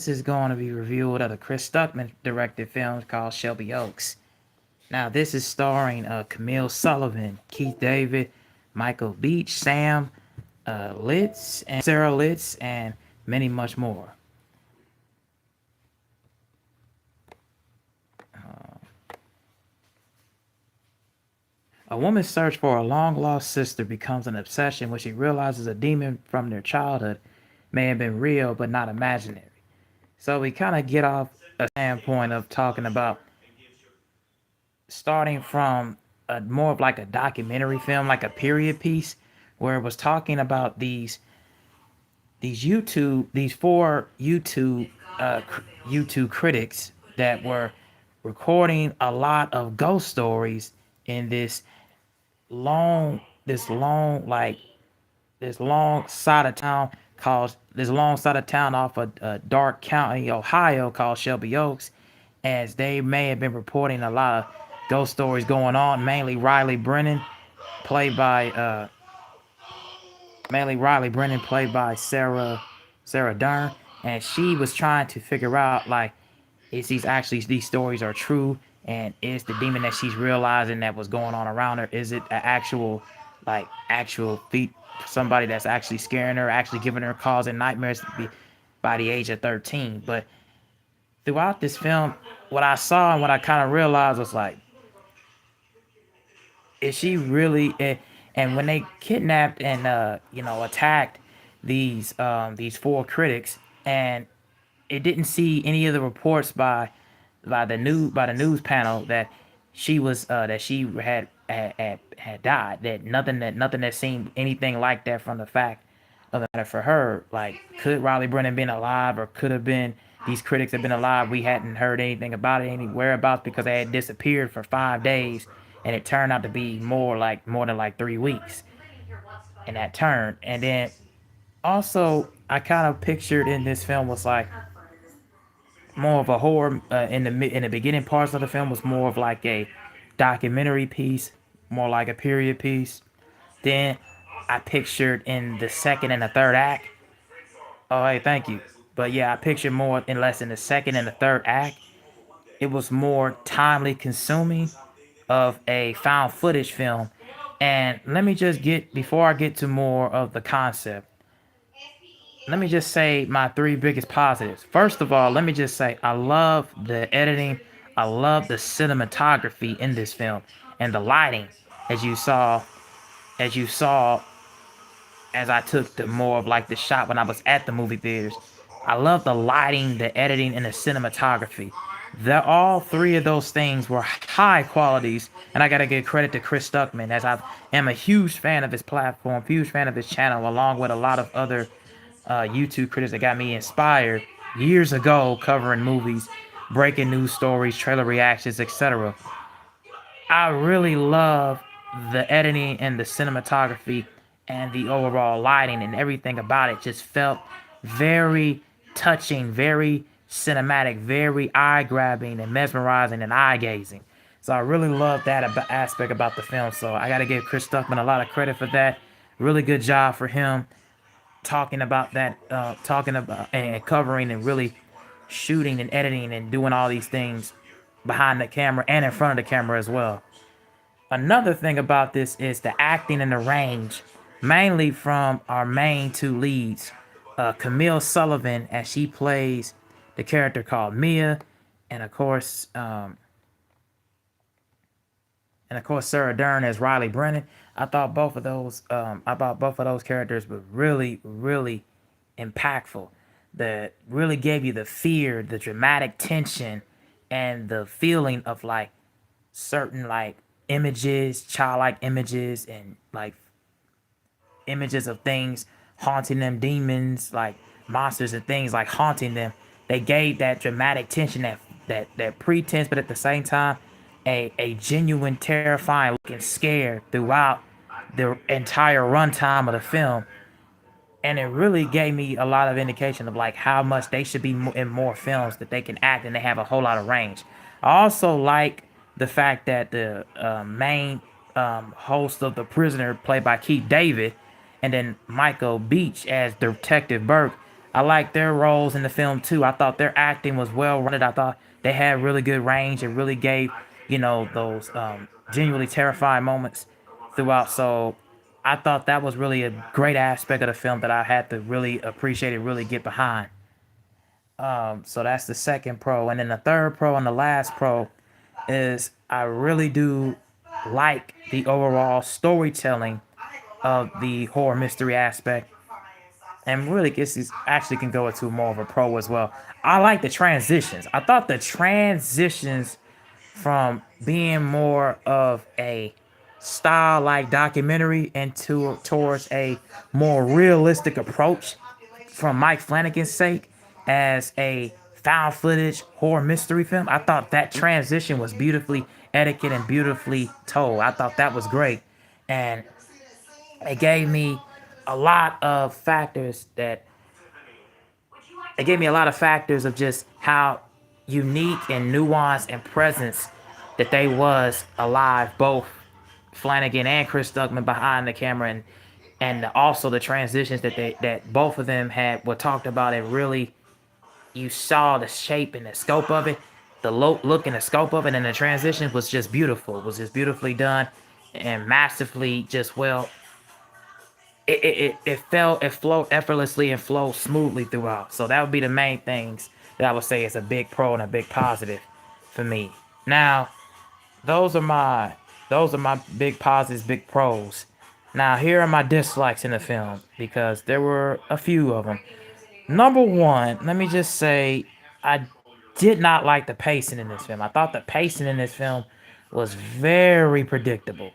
This is going to be reviewed of a Chris Stuckmann directed film called Shelby Oaks. Now, this is starring Camille Sullivan, Keith David, Michael Beach, Sam Litz, and Sarah Litz, and many much more. A woman's search for a long lost sister becomes an obsession when she realizes a demon from their childhood may have been real but not imaginary. So we kind of get off a standpoint of talking about starting from more of like a documentary film, like a period piece, where it was talking about these four YouTube critics that were recording a lot of ghost stories in long this long like this long side of town this long side of town off of Dark County, Ohio, called Shelby Oaks, as they may have been reporting a lot of ghost stories going on. Played by uh, played by Sarah Durn, and she was trying to figure out like, is these stories are true, and is the demon that she's realizing that was going on around her, is it an actual feat, somebody that's actually scaring her, actually giving her causing nightmares by the age of 13. But throughout this film, what I saw and what I kind of realized was like, is she really? And when they kidnapped and attacked these four critics, and it didn't see any of the reports by the news panel that she had died. That nothing that seemed anything like that from the fact of the matter for her. Like, could Riley Brennan been alive, or could have been these critics have been alive? We hadn't heard anything about it, any whereabouts, because they had disappeared for 5 days, and it turned out to be more than like 3 weeks. And that turned, and then also I kind of pictured in this film was like more of a horror, in the beginning parts of the film was more of like a documentary piece, more like a period piece. Then I pictured in the second and the third act. Oh, hey, thank you. But yeah, I pictured more and less in the second and the third act. It was more timely consuming of a found footage film. And let me just get before I get to more of the concept, let me just say my three biggest positives. First of all, let me just say I love the editing. I love the cinematography in this film and the lighting, as you saw, as you saw, as I took the more of like the shot when I was at the movie theaters. I love the lighting, the editing, and the cinematography. All three of those things were high qualities, and I gotta give credit to Chris Stuckman, as I am a huge fan of his platform, huge fan of his channel, along with a lot of other YouTube critics that got me inspired years ago, covering movies, breaking news stories, trailer reactions, etc. I really love the editing and the cinematography and the overall lighting, and everything about it just felt very touching, very cinematic, very eye grabbing and mesmerizing and eye gazing. So I really love that aspect about the film. So I got to give Chris Stuckman a lot of credit for that. Really good job for him talking about and covering and really shooting and editing and doing all these things behind the camera and in front of the camera as well. Another thing about this is the acting and the range, mainly from our main two leads, Camille Sullivan, as she plays the character called Mia, and of course Sarah Durn as Riley Brennan. I thought both of those characters were really, really impactful. That really gave you the fear, the dramatic tension, and the feeling of like certain like images, childlike images, and like images of things haunting them, demons, like monsters and things like haunting them. They gave that dramatic tension, that pretense, but at the same time, a genuine, terrifying looking scare throughout the entire runtime of the film. And it really gave me a lot of indication of like how much they should be in more films, that they can act and they have a whole lot of range. I also like the fact that the main host of The Prisoner, played by Keith David, and then Michael Beach as Detective Burke, I liked their roles in the film too. I thought their acting was well rounded. I thought they had really good range. It really gave, those genuinely terrifying moments throughout. So I thought that was really a great aspect of the film that I had to really appreciate and really get behind. So that's the second pro. And then the third pro and the last pro is I really do like the overall storytelling of the horror mystery aspect. And really, this is actually can go into more of a pro as well. I like the transitions. I thought the transitions from being more of a style like documentary into towards a more realistic approach from Mike Flanagan's sake as a found footage horror mystery film. I thought that transition was beautifully etiquette and beautifully told. I thought that was great. And it gave me a lot of factors that it gave me a lot of factors of just how unique and nuanced and presence that they was alive, both Flanagan and Chris Stuckman behind the camera, and also the transitions that both of them had were talked about, and really you saw the shape and the scope of it, the look and the scope of it, and the transition was just beautiful. It was just beautifully done and massively just well. It flowed effortlessly and flowed smoothly throughout. So that would be the main things that I would say is a big pro and a big positive for me. Now, those are my those are my big positives, big pros. Now here are my dislikes in the film because there were a few of them. Number one, let me just say I did not like the pacing in this film. I thought the pacing in this film was very predictable.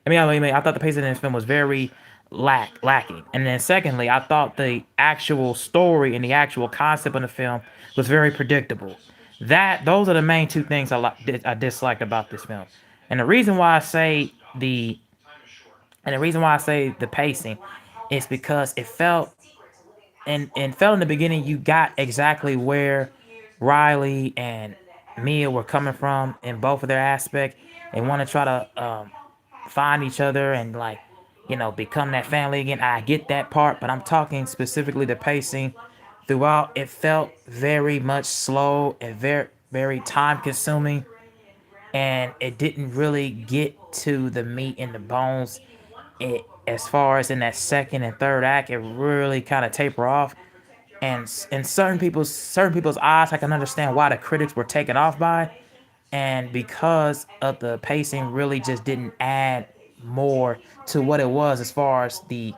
I thought the pacing in this film was very lacking. And then secondly, I thought the actual story and the actual concept of the film was very predictable. Those are the main two things I disliked about this film. And the reason why I say the pacing is because it felt and felt in the beginning you got exactly where Riley and Mia were coming from in both of their aspect. They want to try to find each other and like become that family again. I get that part, but I'm talking specifically the pacing throughout. It felt very much slow and very time consuming, and it didn't really get to the meat and the bones. It as far as in that second and third act, it really kind of taper off. And in certain people's eyes, I can understand why the critics were taken off by, and because of the pacing, really just didn't add more to what it was as far as the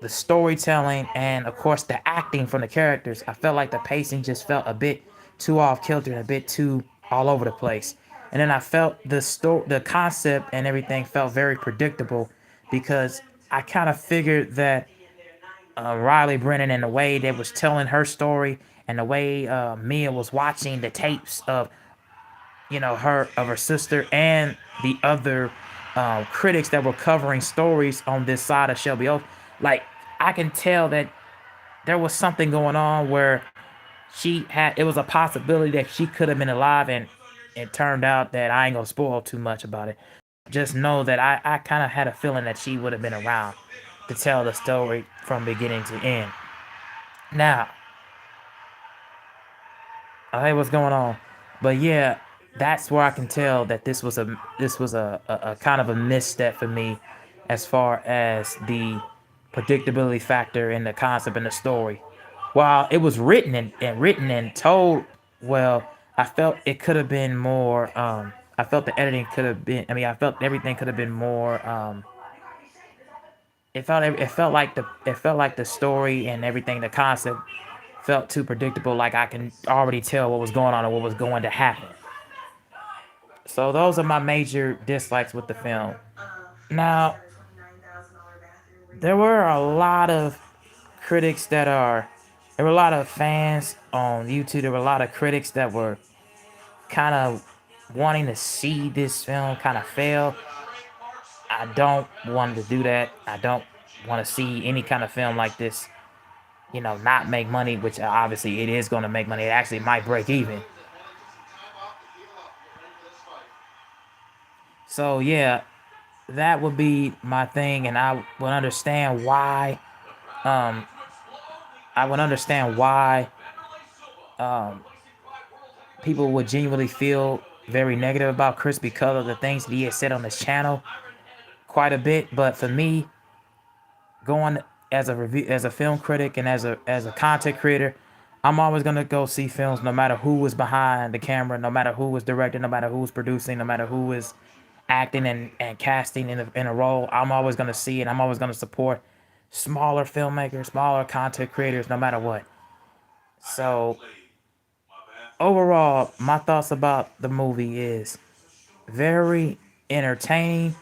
storytelling and of course the acting from the characters. I felt like the pacing just felt a bit too off kilter and a bit too all over the place. And then I felt the concept and everything felt very predictable because I kind of figured that Riley Brennan and the way they was telling her story and the way Mia was watching the tapes of her sister and the other critics that were covering stories on this side of Shelby Oak. Like I can tell that there was something going on where it was a possibility that she could have been alive, and it turned out that I ain't gonna spoil too much about it. Just know that I kind of had a feeling that she would have been around to tell the story from beginning to end. Now, hey, what's going on? But yeah, that's where I can tell that this was a kind of a misstep for me, as far as the predictability factor in the concept and the story. While it was written and told well, I felt it could have been more. I felt the editing could have been. I felt everything could have been more. It felt like the story and everything, the concept felt too predictable. Like I can already tell what was going on and what was going to happen. So those are my major dislikes with the film. Now, there were a lot of critics that are there were a lot of fans on YouTube. There were a lot of critics that were kind of wanting to see this film kind of fail. I don't want to do that. I don't want to see any kind of film like this, not make money, which obviously it is going to make money. It actually might break even. So yeah, that would be my thing, and I would understand why I would understand why people would genuinely feel very negative about Chris because of the things that he has said on this channel quite a bit. But for me, going as a review, as a film critic, and as a content creator, I'm always gonna go see films no matter who was behind the camera, no matter who was directing, no matter who was producing, no matter who was acting and casting in a role. I'm always gonna see it. I'm always gonna support smaller filmmakers, smaller content creators, no matter what. So overall, my thoughts about the movie is very entertaining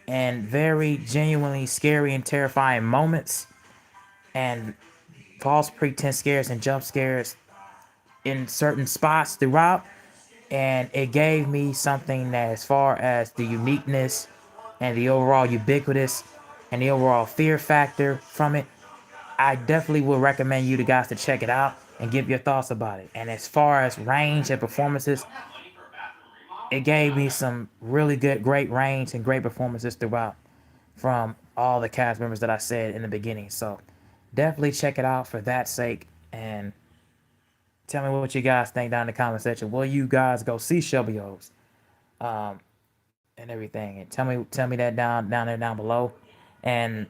and very genuinely scary and terrifying moments, and false pretense scares and jump scares in certain spots throughout. And it gave me something that, as far as the uniqueness and the overall ubiquitous and the overall fear factor from it, I definitely would recommend you guys to check it out and give your thoughts about it. And as far as range and performances, it gave me some really good, great range and great performances throughout from all the cast members that I said in the beginning. So definitely check it out for that sake. And tell me what you guys think down in the comment section. Will you guys go see Shelby O's and everything? And tell me that down there down below. And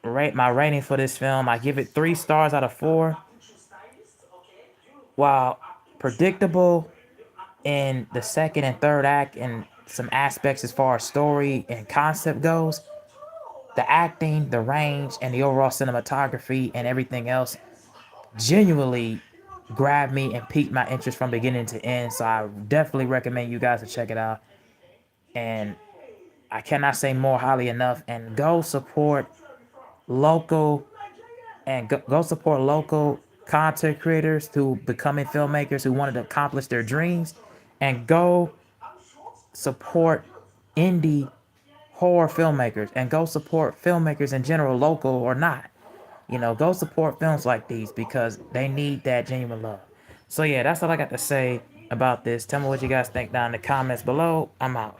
rate my rating for this film. I give it 3 stars out of 4. While predictable in the second and third act and some aspects as far as story and concept goes, the acting, the range, and the overall cinematography and everything else genuinely grabbed me and piqued my interest from beginning to end. So I definitely recommend you guys to check it out. And I cannot say more highly enough. And go support local go support local content creators who becoming filmmakers who wanted to accomplish their dreams, and go support indie horror filmmakers, and go support filmmakers in general, local or not. Go support films like these because they need that genuine love. So yeah, that's all I got to say about this. Tell me what you guys think down in the comments below. I'm out.